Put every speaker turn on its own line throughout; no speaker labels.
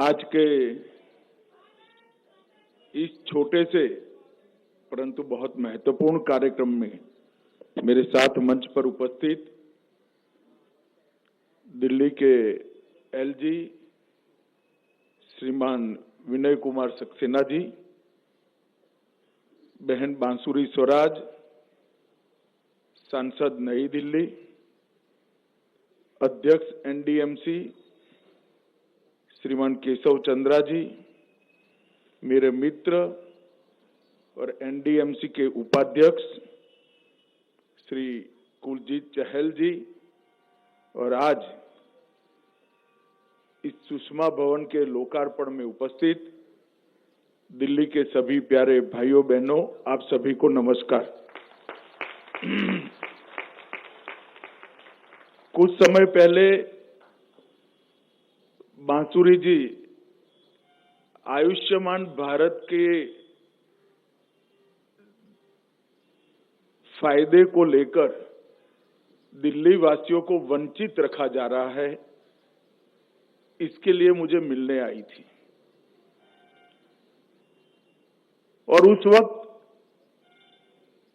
आज के इस छोटे से परंतु बहुत महत्वपूर्ण कार्यक्रम में मेरे साथ मंच पर उपस्थित दिल्ली के एलजी श्रीमान विनय कुमार सक्सेना जी, बहन बांसुरी स्वराज, सांसद नई दिल्ली, अध्यक्ष एनडीएमसी श्रीमान केशव चंद्रा जी, मेरे मित्र और एनडीएमसी के उपाध्यक्ष श्री कुलजीत चहल जी, और आज इस सुषमा भवन के लोकार्पण में उपस्थित दिल्ली के सभी प्यारे भाइयों बहनों, आप सभी को नमस्कार। कुछ समय पहले बांसुरी जी आयुष्मान भारत के फायदे को लेकर दिल्ली वासियों को वंचित रखा जा रहा है, इसके लिए मुझे मिलने आई थी। और उस वक्त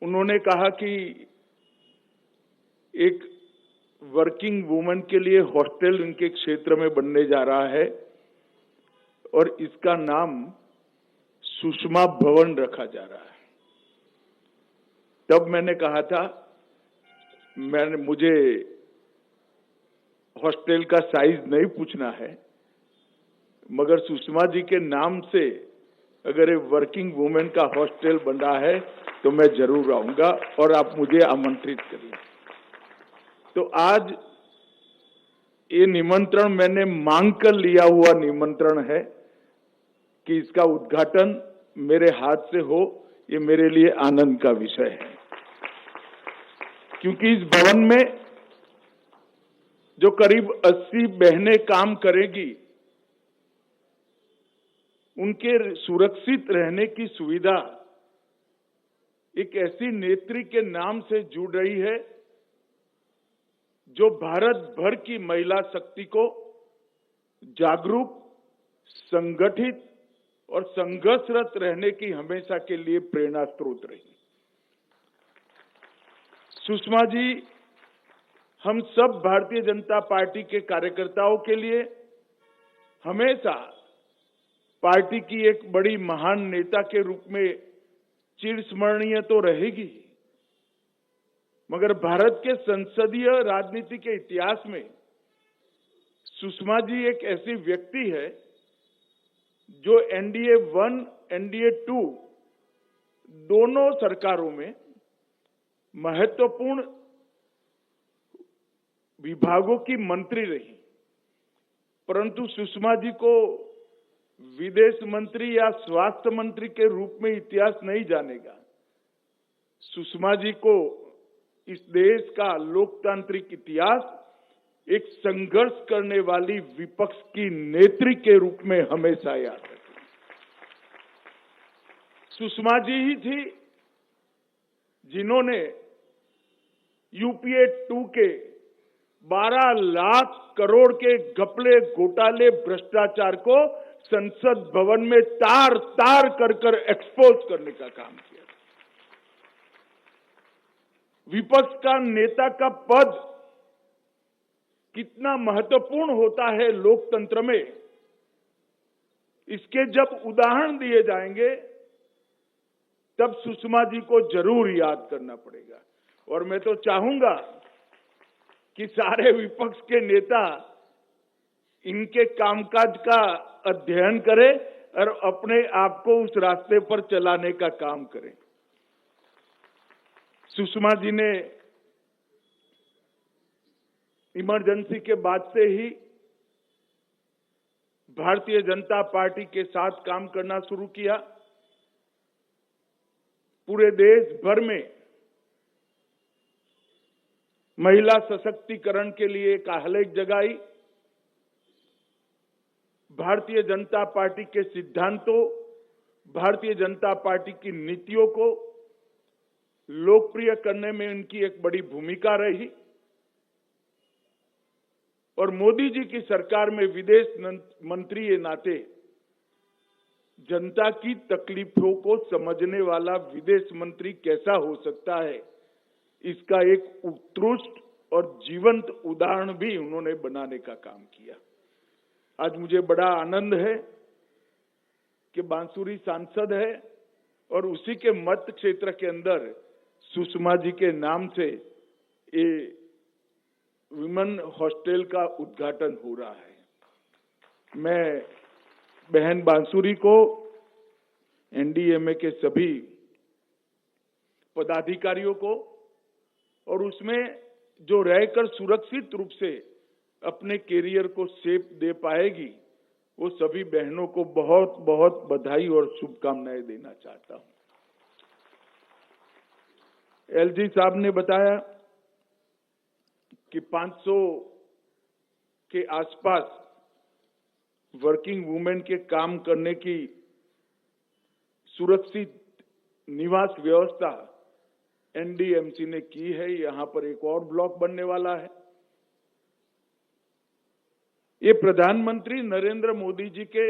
उन्होंने कहा कि एक वर्किंग वुमन के लिए हॉस्टल उनके क्षेत्र में बनने जा रहा है और इसका नाम सुषमा भवन रखा जा रहा है। तब मैंने कहा था, मुझे हॉस्टल का साइज नहीं पूछना है, मगर सुषमा जी के नाम से अगर एक वर्किंग वुमेन का हॉस्टल बन रहा है तो मैं जरूर आऊंगा और आप मुझे आमंत्रित करिए। तो आज ये निमंत्रण मैंने मांग कर लिया हुआ निमंत्रण है कि इसका उद्घाटन मेरे हाथ से हो, ये मेरे लिए आनंद का विषय है, क्योंकि इस भवन में जो करीब 80 बहनें काम करेगी, उनके सुरक्षित रहने की सुविधा एक ऐसी नेत्री के नाम से जुड़ रही है जो भारत भर की महिला शक्ति को जागरूक, संगठित और संघर्षरत रहने की हमेशा के लिए प्रेरणा स्रोत रही। सुषमा जी हम सब भारतीय जनता पार्टी के कार्यकर्ताओं के लिए हमेशा पार्टी की एक बड़ी महान नेता के रूप में चिरस्मरणीय तो रहेगी, मगर भारत के संसदीय राजनीति के इतिहास में सुषमा जी एक ऐसी व्यक्ति है जो एनडीए 1, एनडीए 2 दोनों सरकारों में महत्वपूर्ण विभागों की मंत्री रही, परंतु सुषमा जी को विदेश मंत्री या स्वास्थ्य मंत्री के रूप में इतिहास नहीं जानेगा। सुषमा जी को इस देश का लोकतांत्रिक इतिहास एक संघर्ष करने वाली विपक्ष की नेत्री के रूप में हमेशा याद रखेगा। सुषमा जी ही थी जिन्होंने यूपीए 2 के 12 लाख करोड़ के घपले, घोटाले, भ्रष्टाचार को संसद भवन में तार तार कर एक्सपोज करने का काम किया। विपक्ष का नेता का पद कितना महत्वपूर्ण होता है लोकतंत्र में, इसके जब उदाहरण दिए जाएंगे तब सुषमा जी को जरूर याद करना पड़ेगा। और मैं तो चाहूंगा कि सारे विपक्ष के नेता इनके कामकाज का अध्ययन करें और अपने आप को उस रास्ते पर चलाने का काम करें। सुषमा जी ने इमरजेंसी के बाद से ही भारतीय जनता पार्टी के साथ काम करना शुरू किया। पूरे देश भर में महिला सशक्तिकरण के लिए एक आह्लाद जगाई। भारतीय जनता पार्टी के सिद्धांतों, भारतीय जनता पार्टी की नीतियों को लोकप्रिय करने में उनकी एक बड़ी भूमिका रही। और मोदी जी की सरकार में विदेश मंत्री के नाते जनता की तकलीफों को समझने वाला विदेश मंत्री कैसा हो सकता है, इसका एक उत्कृष्ट और जीवंत उदाहरण भी उन्होंने बनाने का काम किया। आज मुझे बड़ा आनंद है कि बांसुरी सांसद है और उसी के मत क्षेत्र के अंदर सुषमा जी के नाम से ये विमेन हॉस्टल का उद्घाटन हो रहा है। मैं बहन बांसुरी को, एनडीएमए के सभी पदाधिकारियों को और उसमें जो रहकर सुरक्षित रूप से अपने कैरियर को शेप दे पाएगी, वो सभी बहनों को बहुत बहुत बधाई और शुभकामनाएं देना चाहता हूं। एलजी साहब ने बताया कि 500 के आसपास वर्किंग वुमेन के काम करने की सुरक्षित निवास व्यवस्था एनडीएमसी ने की है। यहां पर एक और ब्लॉक बनने वाला है। ये प्रधानमंत्री नरेंद्र मोदी जी के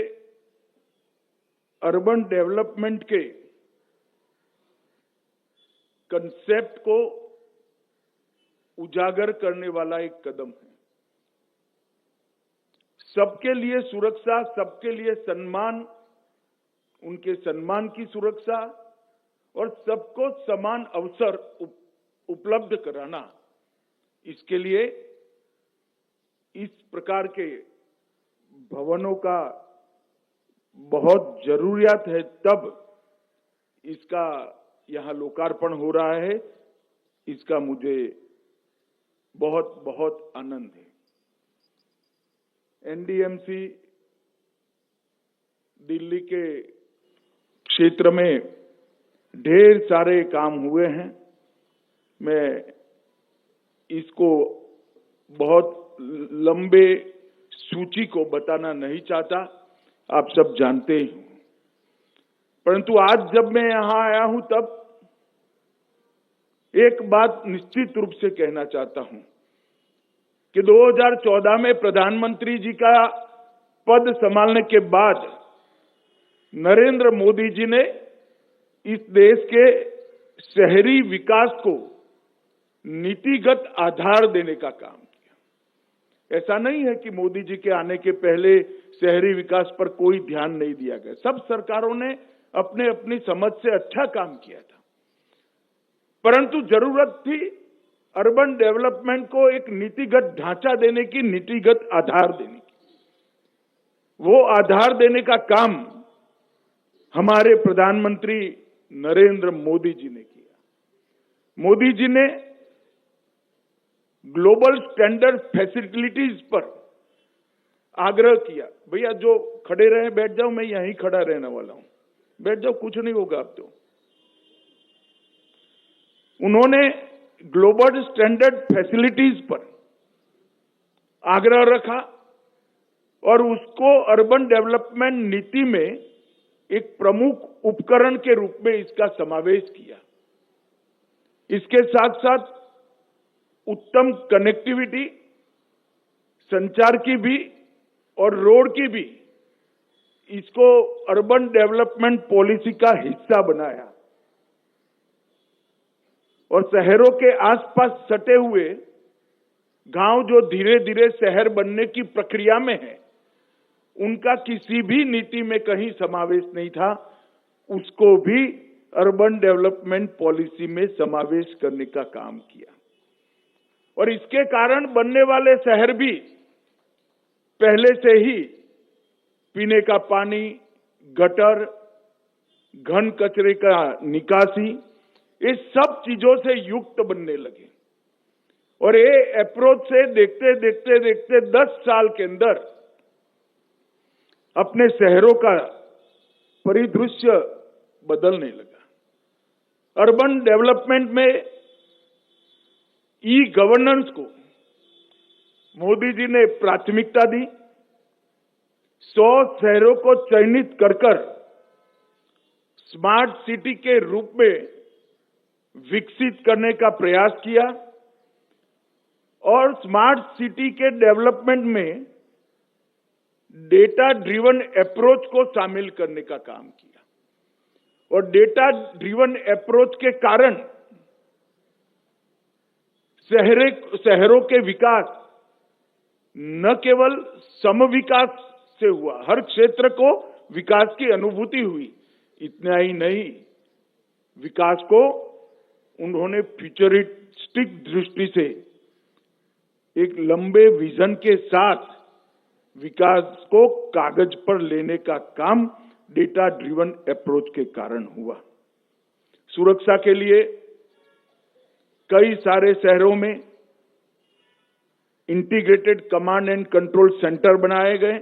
अर्बन डेवलपमेंट के कंसेप्ट को उजागर करने वाला एक कदम है। सबके लिए सुरक्षा, सबके लिए सम्मान, उनके सम्मान की सुरक्षा और सबको समान अवसर उपलब्ध कराना, इसके लिए इस प्रकार के भवनों का बहुत जरूरियात है। तब इसका यहां लोकार्पण हो रहा है, इसका मुझे बहुत बहुत आनंद है। एनडीएमसी दिल्ली के क्षेत्र में ढेर सारे काम हुए हैं। मैं इसको बहुत लंबे सूची को बताना नहीं चाहता, आप सब जानते ही। परंतु आज जब मैं यहां आया हूं तब एक बात निश्चित रूप से कहना चाहता हूं कि 2014 में प्रधानमंत्री जी का पद संभालने के बाद नरेंद्र मोदी जी ने इस देश के शहरी विकास को नीतिगत आधार देने का काम किया। ऐसा नहीं है कि मोदी जी के आने के पहले शहरी विकास पर कोई ध्यान नहीं दिया गया। सब सरकारों ने अपने अपनी समझ से अच्छा काम किया था, परंतु जरूरत थी अर्बन डेवलपमेंट को एक नीतिगत ढांचा देने की, नीतिगत आधार देने की। वो आधार देने का काम हमारे प्रधानमंत्री नरेंद्र मोदी जी ने किया। मोदी जी ने ग्लोबल स्टैंडर्ड फैसिलिटीज पर आग्रह किया। भैया जो खड़े रहे बैठ जाओ, मैं यहीं खड़ा रहने वाला हूं, बैठ जाओ, कुछ नहीं होगा अब तो। उन्होंने ग्लोबल स्टैंडर्ड फैसिलिटीज पर आग्रह रखा और उसको अर्बन डेवलपमेंट नीति में एक प्रमुख उपकरण के रूप में इसका समावेश किया। इसके साथ साथ उत्तम कनेक्टिविटी, संचार की भी और रोड की भी, इसको अर्बन डेवलपमेंट पॉलिसी का हिस्सा बनाया। और शहरों के आसपास सटे हुए गांव जो धीरे धीरे शहर बनने की प्रक्रिया में है, उनका किसी भी नीति में कहीं समावेश नहीं था, उसको भी अर्बन डेवलपमेंट पॉलिसी में समावेश करने का काम किया। और इसके कारण बनने वाले शहर भी पहले से ही पीने का पानी, गटर, घन कचरे का निकासी, इस सब चीजों से युक्त बनने लगे। और ये अप्रोच से देखते देखते देखते 10 साल के अंदर अपने शहरों का परिदृश्य बदलने लगा। अर्बन डेवलपमेंट में ई गवर्नेंस को मोदी जी ने प्राथमिकता दी। 100 शहरों को चयनित कर स्मार्ट सिटी के रूप में विकसित करने का प्रयास किया और स्मार्ट सिटी के डेवलपमेंट में डेटा ड्रिवन अप्रोच को शामिल करने का काम किया। और डेटा ड्रिवन अप्रोच के कारण शहरों के विकास न केवल सम विकास से हुआ, हर क्षेत्र को विकास की अनुभूति हुई। इतना ही नहीं, विकास को उन्होंने फ्यूचरिस्टिक दृष्टि से एक लंबे विजन के साथ विकास को कागज पर लेने का काम डेटा ड्रिवन अप्रोच के कारण हुआ। सुरक्षा के लिए कई सारे शहरों में integrated command and control centre बनाए गए।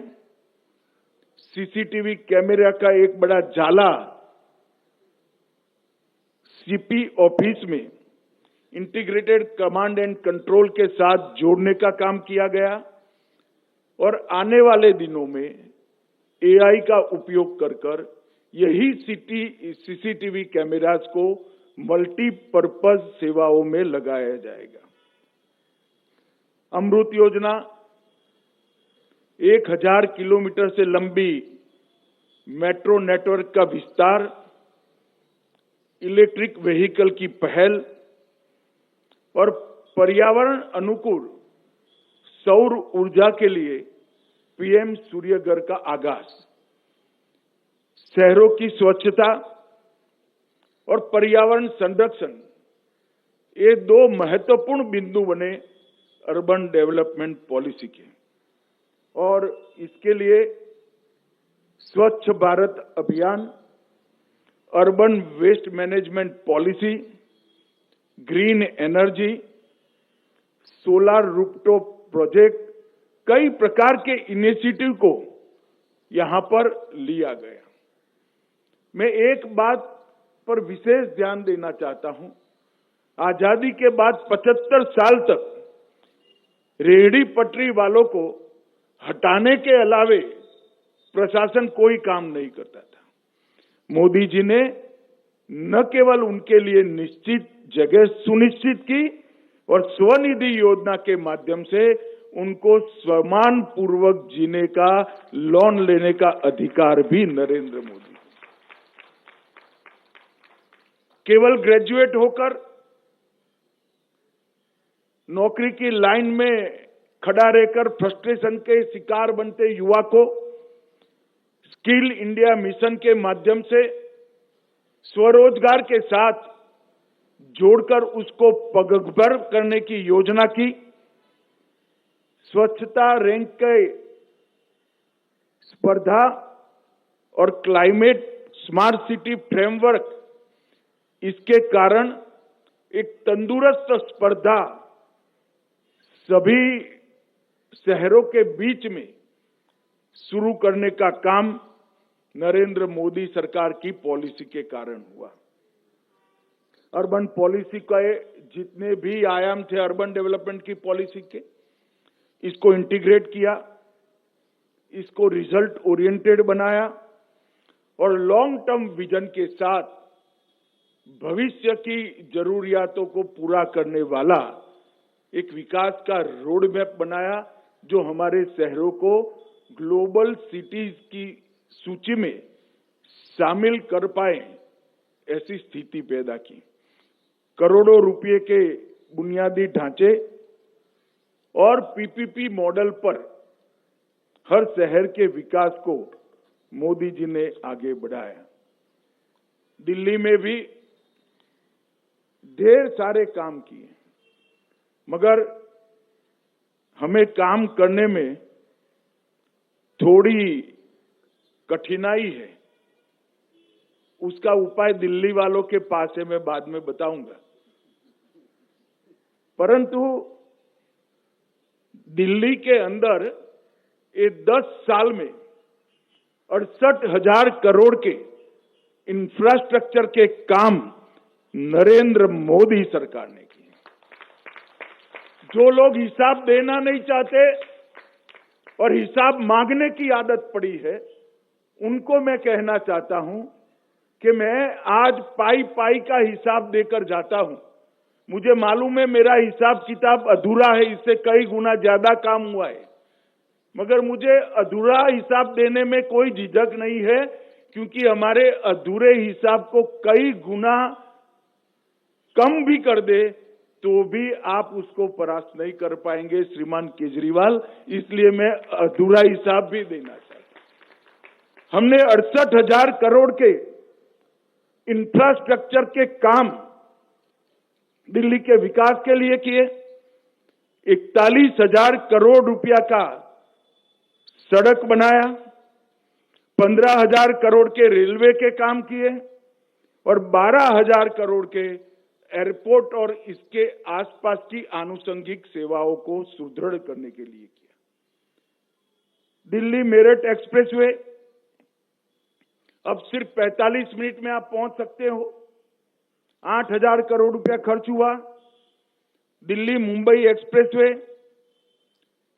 सीसीटीवी कैमरा का एक बड़ा जाला सीपी ऑफिस में इंटीग्रेटेड कमांड एंड कंट्रोल के साथ जोड़ने का काम किया गया। और आने वाले दिनों में एआई का उपयोग कर यही सीसीटीवी कैमरास को मल्टीपर्पज सेवाओं में लगाया जाएगा। अमृत योजना 1000 किलोमीटर से लंबी मेट्रो नेटवर्क का विस्तार, इलेक्ट्रिक व्हीकल की पहल और पर्यावरण अनुकूल सौर ऊर्जा के लिए पीएम सूर्यघर का आगाज, शहरों की स्वच्छता और पर्यावरण संरक्षण, ये दो महत्वपूर्ण बिंदु बने अर्बन डेवलपमेंट पॉलिसी के। और इसके लिए Swachh Bharat Abhiyan, urban waste management policy, green energy, solar rooftop project, कई प्रकार के इनिशिएटिव को यहां पर लिया गया। मैं एक बात पर विशेष ध्यान देना चाहता हूं। आजादी के बाद 75 साल तक रेहड़ी पटरी वालों को हटाने के अलावे प्रशासन कोई काम नहीं करता था। मोदी जी ने न केवल उनके लिए निश्चित जगह सुनिश्चित की और स्वनिधि योजना के माध्यम से उनको सम्मान पूर्वक जीने का, लोन लेने का अधिकार भी नरेंद्र मोदी। केवल ग्रेजुएट होकर नौकरी की लाइन में खड़ा रहकर फ्रस्ट्रेशन के शिकार बनते युवा को स्किल इंडिया मिशन के माध्यम से स्वरोजगार के साथ जोड़कर उसको पगभर करने की योजना की। स्वच्छता रैंक के स्पर्धा और क्लाइमेट स्मार्ट सिटी फ्रेमवर्क, इसके कारण एक तंदुरुस्त स्पर्धा सभी शहरों के बीच में शुरू करने का काम नरेंद्र मोदी सरकार की पॉलिसी के कारण हुआ। अर्बन पॉलिसी का जितने भी आयाम थे अर्बन डेवलपमेंट की पॉलिसी के, इसको इंटीग्रेट किया, इसको रिजल्ट ओरिएंटेड बनाया और लॉन्ग टर्म विजन के साथ भविष्य की जरूरियातों को पूरा करने वाला एक विकास का रोड मैप बनाया, जो हमारे शहरों को ग्लोबल सिटीज की सूची में शामिल कर पाए, ऐसी स्थिति पैदा की। करोड़ों रुपए के बुनियादी ढांचे और पीपीपी मॉडल पर हर शहर के विकास को मोदी जी ने आगे बढ़ाया। दिल्ली में भी ढेर सारे काम किए, मगर हमें काम करने में थोड़ी कठिनाई है। उसका उपाय दिल्ली वालों के पास है, मैं बाद में बताऊंगा। परंतु दिल्ली के अंदर ये 10 साल में 68,000 करोड़ के इंफ्रास्ट्रक्चर के काम नरेंद्र मोदी सरकार ने किए। जो लोग हिसाब देना नहीं चाहते और हिसाब मांगने की आदत पड़ी है, उनको मैं कहना चाहता हूं कि मैं आज पाई पाई का हिसाब देकर जाता हूं, मुझे मालूम है मेरा हिसाब किताब अधूरा है, इससे कई गुना ज्यादा काम हुआ है, मगर मुझे अधूरा हिसाब देने में कोई झिझक नहीं है, क्योंकि हमारे अधूरे हिसाब को कई गुना कम भी कर दे तो भी आप उसको परास्त नहीं कर पाएंगे श्रीमान केजरीवाल, इसलिए मैं अधूरा हिसाब भी देना चाहता हूं। हमने 68,000 करोड़ के इंफ्रास्ट्रक्चर के काम दिल्ली के विकास के लिए किए, 41,000 करोड़ रुपया का सड़क बनाया, 15,000 करोड़ के रेलवे के काम किए और 12,000 करोड़ के एयरपोर्ट और इसके आसपास की आनुषंगिक सेवाओं को सुदृढ़ करने के लिए किया। दिल्ली मेरठ एक्सप्रेसवे अब सिर्फ 45 मिनट में आप पहुंच सकते हो, 8,000 करोड़ रुपया खर्च हुआ। दिल्ली मुंबई एक्सप्रेसवे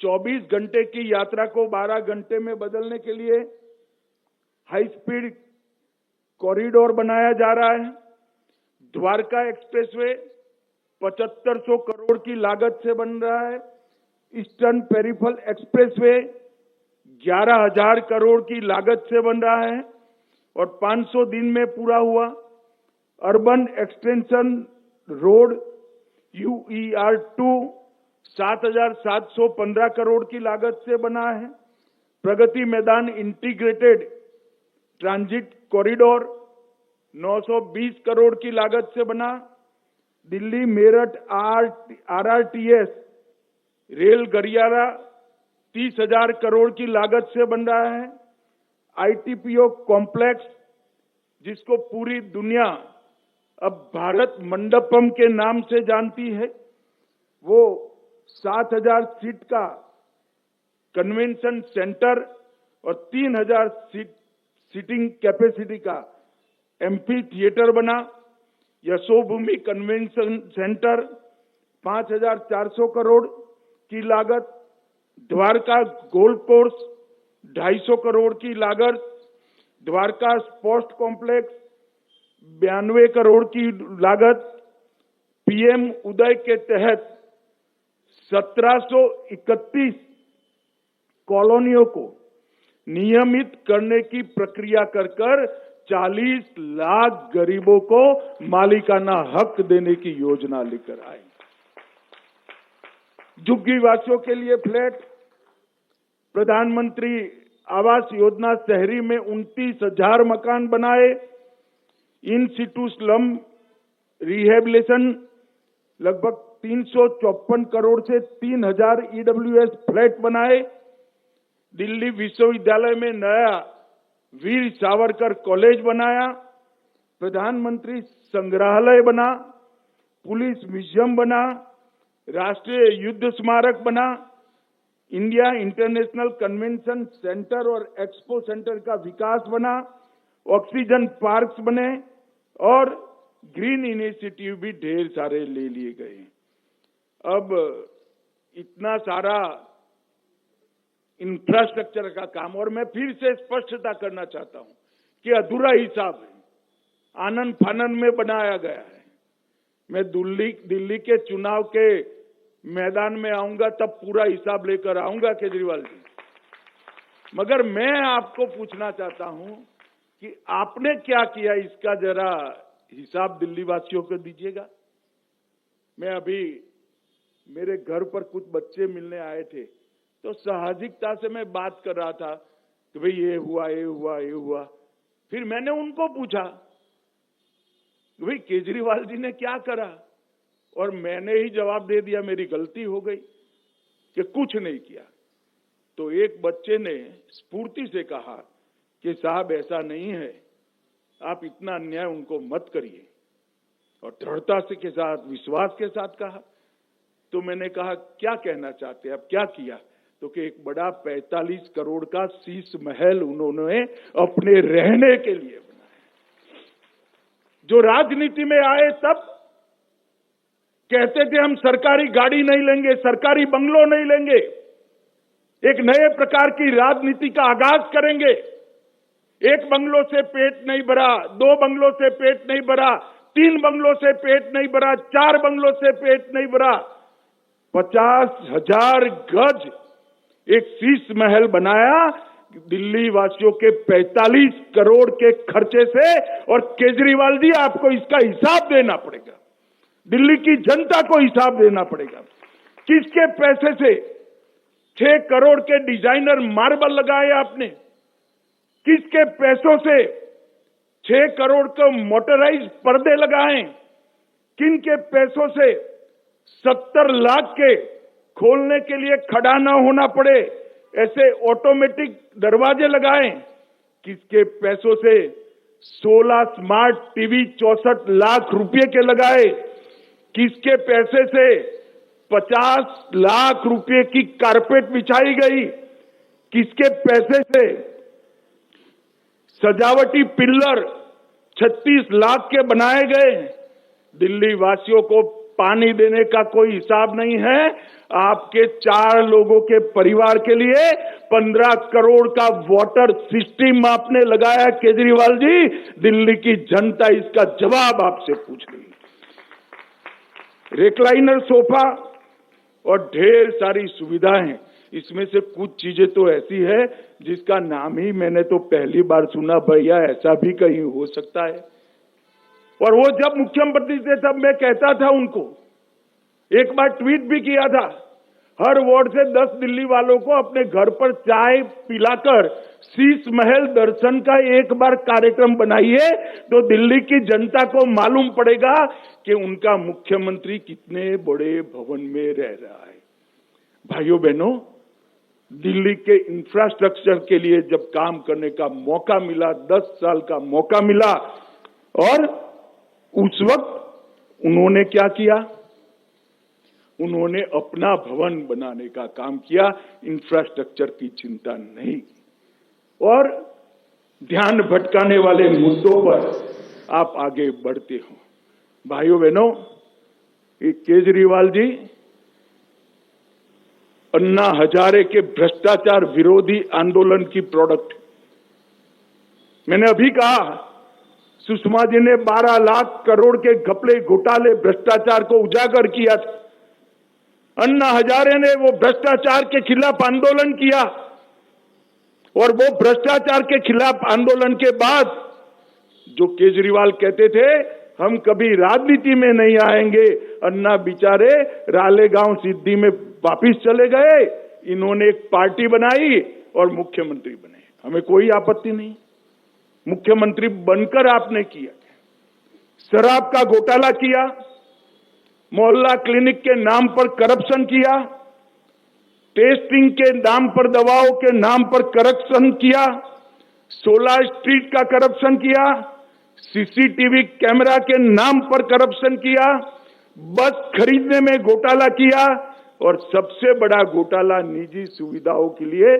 24 घंटे की यात्रा को 12 घंटे में बदलने के लिए हाई स्पीड कॉरिडोर बनाया जा रहा है। द्वारका एक्सप्रेसवे 7500 करोड़ की लागत से बन रहा है। ईस्टर्न पेरिफेरल एक्सप्रेसवे 11,000 करोड़ की लागत से बन रहा है और 500 दिन में पूरा हुआ। Urban extension road UER2 7,715 crore की लागत से बना है। Pragati Maidan integrated transit corridor 920 crore की लागत से बना। दिल्ली मेरठ RRTS रेल गलियारा 30,000 करोड़ की लागत से बन रहा है। ITPO कॉम्प्लेक्स, जिसको पूरी दुनिया अब भारत मंडपम के नाम से जानती है, वो 7,000 सीट का कन्वेंशन सेंटर और 3,000 सीटिंग कैपेसिटी का एम्फी थिएटर बना। यशोभूमि कन्वेंशन सेंटर 5,400 करोड़ की लागत। द्वारका गोल्फ कोर्स 250 करोड़ की लागत। द्वारका स्पोर्ट्स कॉम्प्लेक्स 92 करोड़ की लागत। PM उदय के तहत 1731 कॉलोनियों को नियमित करने की प्रक्रिया कर 40 लाख गरीबों को मालिकाना हक देने की योजना लेकर आए। झुग्गी वासियों के लिए फ्लैट, प्रधानमंत्री आवास योजना शहरी में 29,000 मकान बनाए। इन सिटू स्लम रिहेबिलिटेशन लगभग 354 करोड़ से 3,000 EWS फ्लैट बनाए। दिल्ली विश्वविद्यालय में नया वीर सावरकर कॉलेज बनाया। प्रधानमंत्री संग्रहालय बना। पुलिस म्यूजियम बना। राष्ट्रीय युद्ध स्मारक बना। इंडिया इंटरनेशनल कन्वेंशन सेंटर और एक्सपो सेंटर का विकास बना। ऑक्सीजन पार्क्स बने और ग्रीन इनिशिएटिव भी ढेर सारे ले लिए गए। अब इतना सारा इंफ्रास्ट्रक्चर का काम, और मैं फिर से स्पष्टता करना चाहता हूं कि अधूरा हिसाब है, आनन फानन में बनाया गया है। मैं दिल्ली के चुनाव के मैदान में आऊंगा तब पूरा हिसाब लेकर आऊंगा केजरीवाल जी, मगर मैं आपको पूछना चाहता हूं कि आपने क्या किया, इसका जरा हिसाब दिल्ली वासियों को दीजिएगा। मैं अभी मेरे घर पर कुछ बच्चे मिलने आए थे, तो साहसिकता से मैं बात कर रहा था कि भाई ये हुआ ये हुआ ये हुआ। फिर मैंने उनको पूछा कि भाई केजरीवाल जी ने क्या करा, और मैंने ही जवाब दे दिया मेरी गलती हो गई कि कुछ नहीं किया। तो एक बच्चे ने स्फूर्ति से कहा कि साहब ऐसा नहीं है, आप इतना अन्याय उनको मत करिए, और दृढ़ता से के साथ विश्वास के साथ कहा। तो मैंने कहा क्या कहना चाहते हैं, अब क्या किया? तो कि एक बड़ा 45 करोड़ का शीश महल उन्होंने अपने रहने के लिए बनाया। जो राजनीति में आए तब कहते थे हम सरकारी गाड़ी नहीं लेंगे, सरकारी बंगलो नहीं लेंगे, एक नए प्रकार की राजनीति का आगाज करेंगे। एक बंगलों से पेट नहीं भरा, 2 बंगलों से पेट नहीं भरा, 3 बंगलों से पेट नहीं भरा, 4 बंगलों से पेट नहीं भरा, 50,000 गज एक शीश महल बनाया दिल्ली वासियों के 45 करोड़ के खर्चे से। और केजरीवाल जी, आपको इसका हिसाब देना पड़ेगा, दिल्ली की जनता को हिसाब देना पड़ेगा। किसके पैसे से 6 करोड़ के डिजाइनर मार्बल लगाए आपने? किसके पैसों से 6 करोड़ के मोटराइज पर्दे लगाए? किन के पैसों से 70 लाख के खोलने के लिए खड़ा न होना पड़े ऐसे ऑटोमेटिक दरवाजे लगाए? किसके पैसों से 16 स्मार्ट टीवी 64 लाख रुपए के लगाए? किसके पैसे से 50 लाख रुपए की कारपेट बिछाई गई? किसके पैसे से सजावटी पिल्लर 36 लाख के बनाए गए? दिल्ली वासियों को पानी देने का कोई हिसाब नहीं है। आपके 4 लोगों के परिवार के लिए 15 करोड़ का वाटर सिस्टम आपने लगाया केजरीवाल जी। दिल्ली की जनता इसका जवाब आपसे पूछ रही है। रिक्लाइनर सोफा और ढेर सारी सुविधाएं, इसमें से कुछ चीजें तो ऐसी है जिसका नाम ही मैंने तो पहली बार सुना। भैया, ऐसा भी कहीं हो सकता है? और वो जब मुख्यमंत्री थे तब मैं कहता था उनको, एक बार ट्वीट भी किया था, हर वार्ड से 10 दिल्ली वालों को अपने घर पर चाय पिलाकर शीश महल दर्शन का एक बार कार्यक्रम बनाइए, तो दिल्ली की जनता को मालूम पड़ेगा कि उनका मुख्यमंत्री कितने बड़े भवन में रह रहा है। भाइयों बहनों, दिल्ली के इंफ्रास्ट्रक्चर के लिए जब काम करने का मौका मिला, 10 साल का मौका मिला, और उस वक्त उन्होंने क्या किया? उन्होंने अपना भवन बनाने का काम किया, इंफ्रास्ट्रक्चर की चिंता नहीं की। और ध्यान भटकाने वाले मुद्दों पर आप आगे बढ़ते हो। भाइयों बहनों, ये केजरीवाल जी अन्ना हजारे के भ्रष्टाचार विरोधी आंदोलन की प्रोडक्ट। मैंने अभी कहा, सुषमा जी ने 12 लाख करोड़ के घपले घोटाले भ्रष्टाचार को उजागर किया था। अन्ना हजारे ने वो भ्रष्टाचार के खिलाफ आंदोलन किया, और वो भ्रष्टाचार के खिलाफ आंदोलन के बाद जो केजरीवाल कहते थे हम कभी राजनीति में नहीं आएंगे, अन्ना बेचारे रालेगांव सिद्धि में वापिस चले गए। इन्होंने एक पार्टी बनाई और मुख्यमंत्री बने। हमें कोई आपत्ति नहीं, मुख्यमंत्री बनकर आपने किया। शराब का घोटाला किया, मोहल्ला क्लिनिक के नाम पर करप्शन किया, टेस्टिंग के नाम पर दवाओं के नाम पर करप्शन किया, 16 स्ट्रीट का करप्शन किया, सीसीटीवी कैमरा के नाम पर करप्शन किया, बस खरीदने में घोटाला किया, और सबसे बड़ा घोटाला निजी सुविधाओं के लिए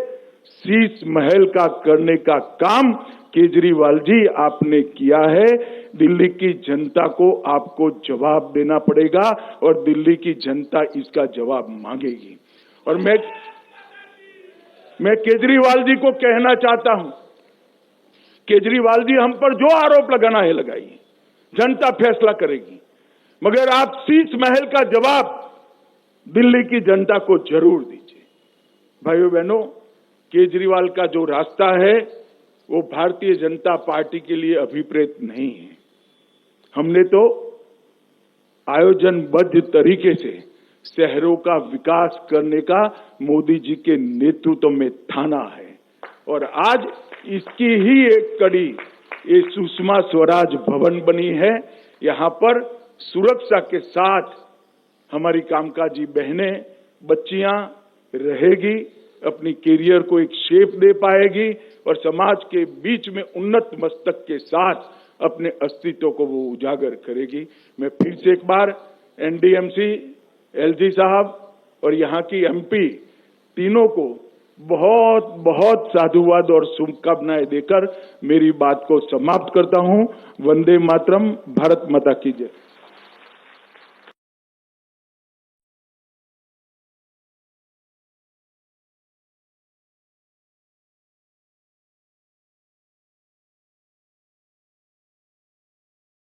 शीश महल का करने का काम केजरीवाल जी आपने किया है। दिल्ली की जनता को आपको जवाब देना पड़ेगा, और दिल्ली की जनता इसका जवाब मांगेगी। और मैं केजरीवाल जी को कहना चाहता हूं, केजरीवाल जी हम पर जो आरोप लगाना है लगाइए, जनता फैसला करेगी, मगर आप शीश महल का जवाब दिल्ली की जनता को जरूर दीजिए। भाइयों बहनों, केजरीवाल का जो रास्ता है वो भारतीय जनता पार्टी के लिए अभिप्रेत नहीं है। हमने तो आयोजनबद्ध तरीके से शहरों का विकास करने का मोदी जी के नेतृत्व में ठाना है, और आज इसकी ही एक कड़ी ये सुषमा स्वराज भवन बनी है। यहाँ पर सुरक्षा के साथ हमारी कामकाजी बहनें, बच्चियां रहेगी, अपनी कैरियर को एक शेप दे पाएगी, और समाज के बीच में उन्नत मस्तक के साथ अपने अस्तित्व को वो उजागर करेगी। मैं फिर से एक बार एनडीएमसी, एलजी साहब और यहाँ की एमपी तीनों को बहुत बहुत साधुवाद और शुभकामनाएं देकर मेरी बात को समाप्त करता हूं। वंदे मातरम, भारत माता की जय।